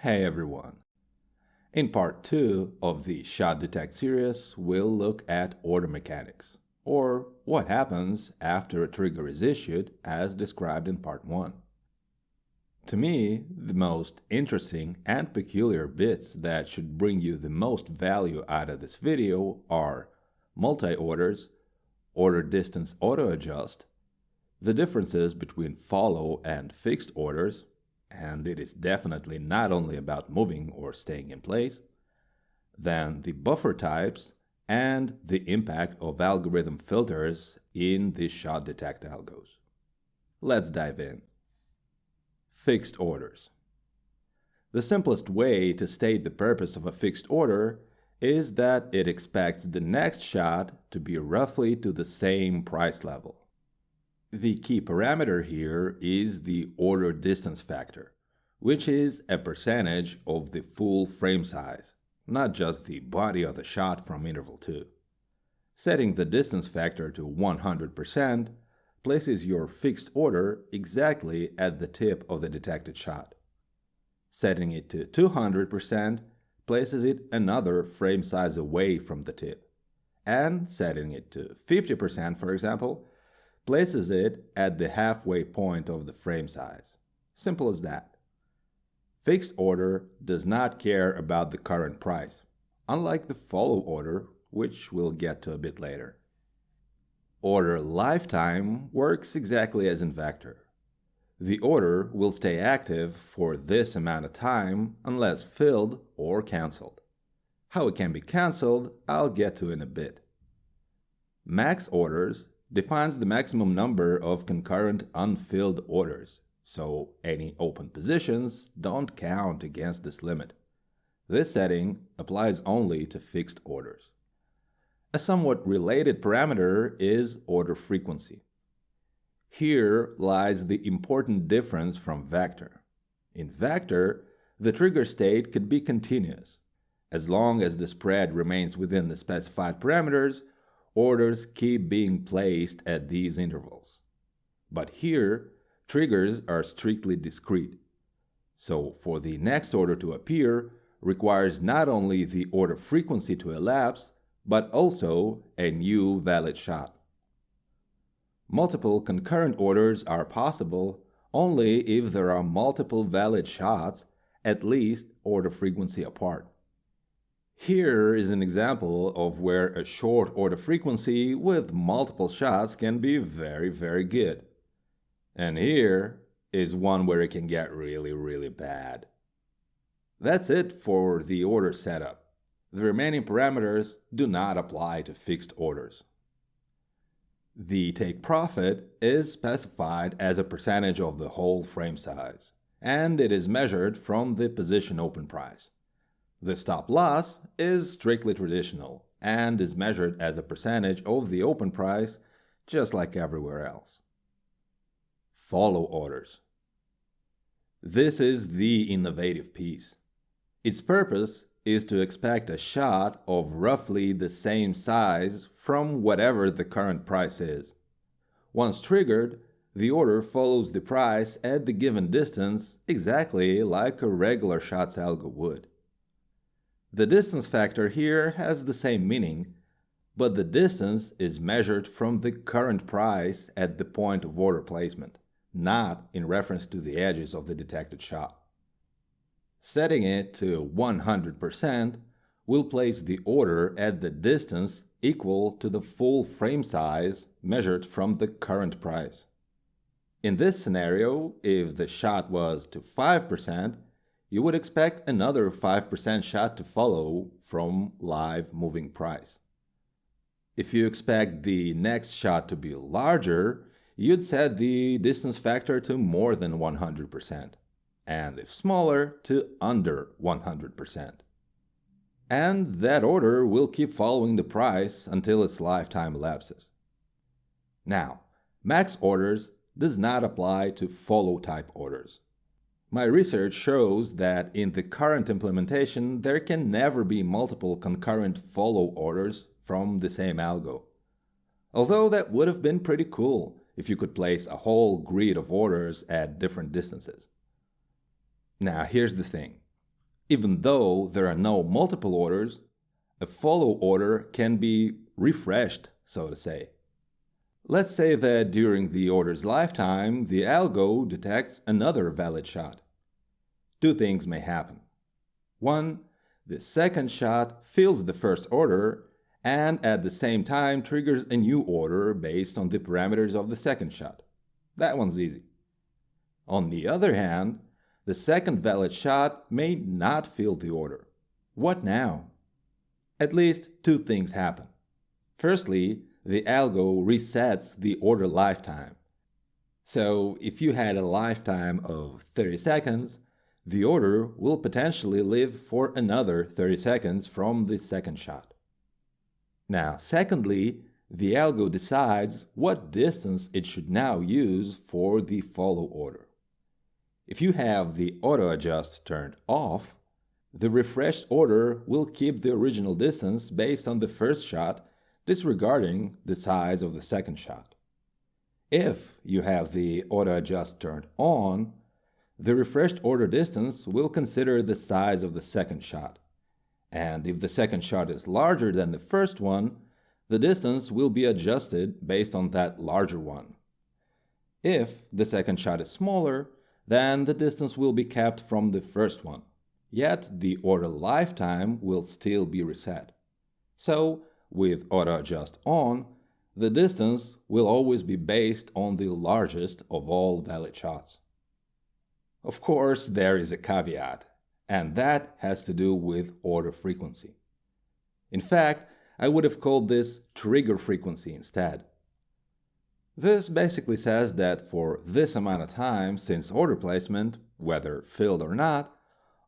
Hey everyone! In part 2 of the Shot Detect series, we'll look at order mechanics, or what happens after a trigger is issued as described in part 1. To me, the most interesting and peculiar bits that should bring you the most value out of this video are multi-orders, order distance auto-adjust, the differences between follow and fixed orders, and it is definitely not only about moving or staying in place, then the buffer types and the impact of algorithm filters in the shot detect algos. Let's dive in. Fixed orders. The simplest way to state the purpose of a fixed order is that it expects the next shot to be roughly to the same price level. The key parameter here is the order distance factor, which is a percentage of the full frame size, not just the body of the shot from interval 2. Setting the distance factor to 100% places your fixed order exactly at the tip of the detected shot. Setting it to 200% places it another frame size away from the tip, and setting it to 50%, for example, places it at the halfway point of the frame size. Simple as that. Fixed order does not care about the current price, unlike the follow order, which we'll get to a bit later. Order lifetime works exactly as in vector. The order will stay active for this amount of time unless filled or cancelled. How it can be cancelled, I'll get to in a bit. Max orders defines the maximum number of concurrent unfilled orders, so any open positions don't count against this limit. This setting applies only to fixed orders. A somewhat related parameter is order frequency. Here lies the important difference from vector. In vector, the trigger state could be continuous. As long as the spread remains within the specified parameters, orders keep being placed at these intervals. But here, triggers are strictly discrete. So for the next order to appear requires not only the order frequency to elapse, but also a new valid shot. Multiple concurrent orders are possible only if there are multiple valid shots, at least order frequency apart. Here is an example of where a short order frequency with multiple shots can be very good. And here is one where it can get really bad. That's it for the order setup. The remaining parameters do not apply to fixed orders. The take profit is specified as a percentage of the whole frame size, and it is measured from the position open price. The stop loss is strictly traditional and is measured as a percentage of the open price, just like everywhere else. Follow orders. This is the innovative piece. Its purpose is to expect a shot of roughly the same size from whatever the current price is. Once triggered, the order follows the price at the given distance exactly like a regular shots algo would. The distance factor here has the same meaning, but the distance is measured from the current price at the point of order placement, not in reference to the edges of the detected shot. Setting it to 100% will place the order at the distance equal to the full frame size measured from the current price. In this scenario, if the shot was to 5%, you would expect another 5% shot to follow from live moving price. If you expect the next shot to be larger, you'd set the distance factor to more than 100%, and if smaller, to under 100%. And that order will keep following the price until its lifetime elapses. Now, max orders does not apply to follow type orders. My research shows that in the current implementation, there can never be multiple concurrent follow orders from the same algo. Although that would have been pretty cool if you could place a whole grid of orders at different distances. Now here's the thing. Even though there are no multiple orders, a follow order can be refreshed, so to say. Let's say that during the order's lifetime, the algo detects another valid shot. Two things may happen. One, the second shot fills the first order and at the same time triggers a new order based on the parameters of the second shot. That one's easy. On the other hand, the second valid shot may not fill the order. What now? At least two things happen. Firstly, the algo resets the order lifetime. So if you had a lifetime of 30 seconds, the order will potentially live for another 30 seconds from the second shot. Now, secondly, the algo decides what distance it should now use for the follow order. If you have the auto adjust turned off, the refreshed order will keep the original distance based on the first shot, disregarding the size of the second shot. If you have the auto adjust turned on, the refreshed order distance will consider the size of the second shot. And if the second shot is larger than the first one, the distance will be adjusted based on that larger one. If the second shot is smaller, then the distance will be kept from the first one, yet the order lifetime will still be reset. So, with auto adjust on, the distance will always be based on the largest of all valid shots. Of course, there is a caveat, and that has to do with order frequency. In fact, I would have called this trigger frequency instead. This basically says that for this amount of time since order placement, whether filled or not,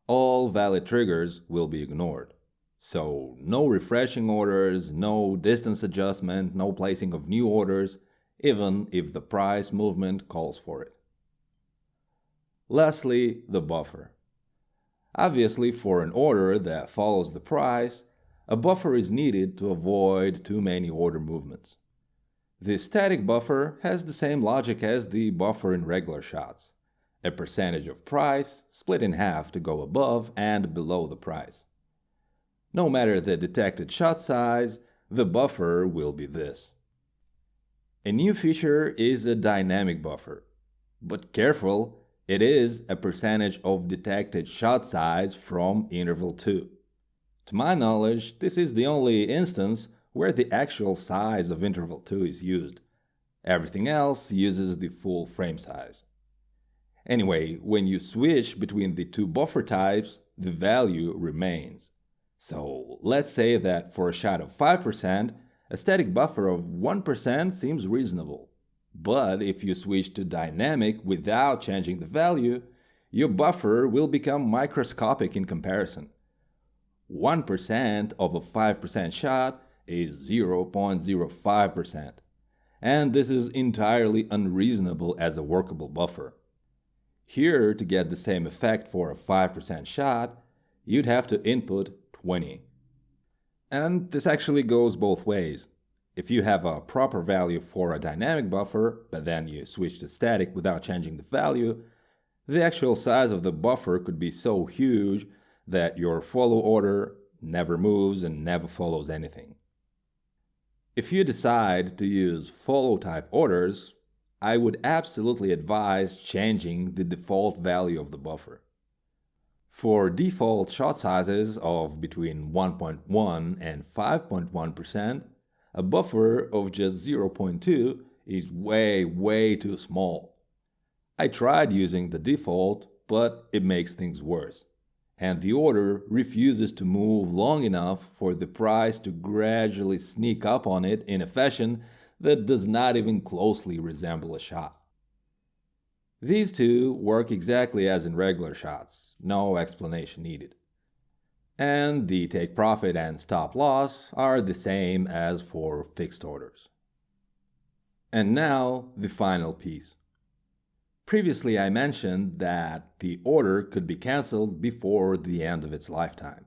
all valid triggers will be ignored. So no refreshing orders, no distance adjustment, no placing of new orders, even if the price movement calls for it. Lastly, the buffer. Obviously, for an order that follows the price, a buffer is needed to avoid too many order movements. The static buffer has the same logic as the buffer in regular shots, a percentage of price split in half to go above and below the price. No matter the detected shot size, the buffer will be this. A new feature is a dynamic buffer, but careful, it is a percentage of detected shot size from interval 2. To my knowledge, this is the only instance where the actual size of interval 2 is used. Everything else uses the full frame size. Anyway, when you switch between the two buffer types, the value remains. So let's say that for a shot of 5%, a static buffer of 1% seems reasonable. But if you switch to dynamic without changing the value, your buffer will become microscopic in comparison. 1% of a 5% shot is 0.05%, and this is entirely unreasonable as a workable buffer. Here, to get the same effect for a 5% shot, you'd have to input 20. And this actually goes both ways. If you have a proper value for a dynamic buffer, but then you switch to static without changing the value, the actual size of the buffer could be so huge that your follow order never moves and never follows anything. If you decide to use follow type orders, I would absolutely advise changing the default value of the buffer. For default shot sizes of between 1.1 and 5.1%, a buffer of just 0.2 is way too small. I tried using the default, but it makes things worse, and the order refuses to move long enough for the price to gradually sneak up on it in a fashion that does not even closely resemble a shot. These two work exactly as in regular shots, no explanation needed. And the take profit and stop loss are the same as for fixed orders. And now the final piece. Previously I mentioned that the order could be cancelled before the end of its lifetime,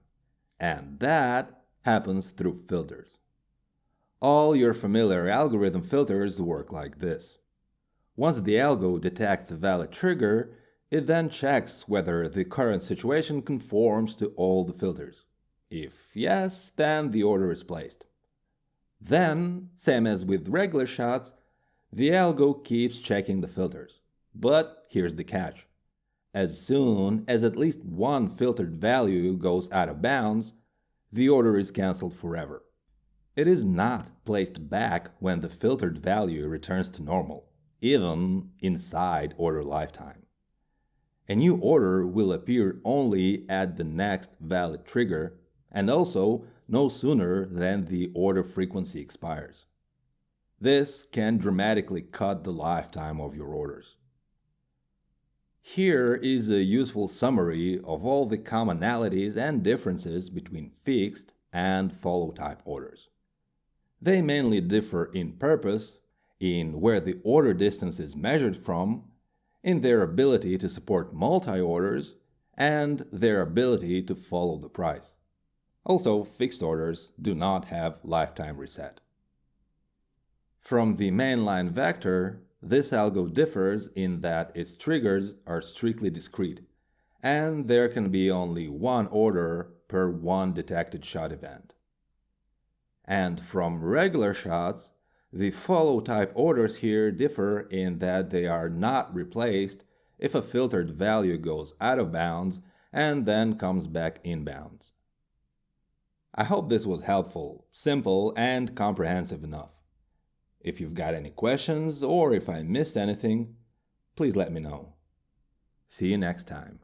and that happens through filters. All your familiar algorithm filters work like this. Once the algo detects a valid trigger, It then checks whether the current situation conforms to all the filters. If yes, then the order is placed. Then, same as with regular shots, the algo keeps checking the filters. But here's the catch. As soon as at least one filtered value goes out of bounds, the order is cancelled forever. It is not placed back when the filtered value returns to normal, even inside order lifetime. A new order will appear only at the next valid trigger, and also no sooner than the order frequency expires. This can dramatically cut the lifetime of your orders. Here is a useful summary of all the commonalities and differences between fixed and follow type orders. They mainly differ in purpose, in where the order distance is measured from, in their ability to support multi-orders, and their ability to follow the price. Also, fixed orders do not have lifetime reset. From the mainline vector, this algo differs in that its triggers are strictly discrete, and there can be only one order per one detected shot event. And from regular shots, the follow type orders here differ in that they are not replaced if a filtered value goes out of bounds and then comes back in bounds. I hope this was helpful, simple, and comprehensive enough. If you've got any questions or if I missed anything, please let me know. See you next time.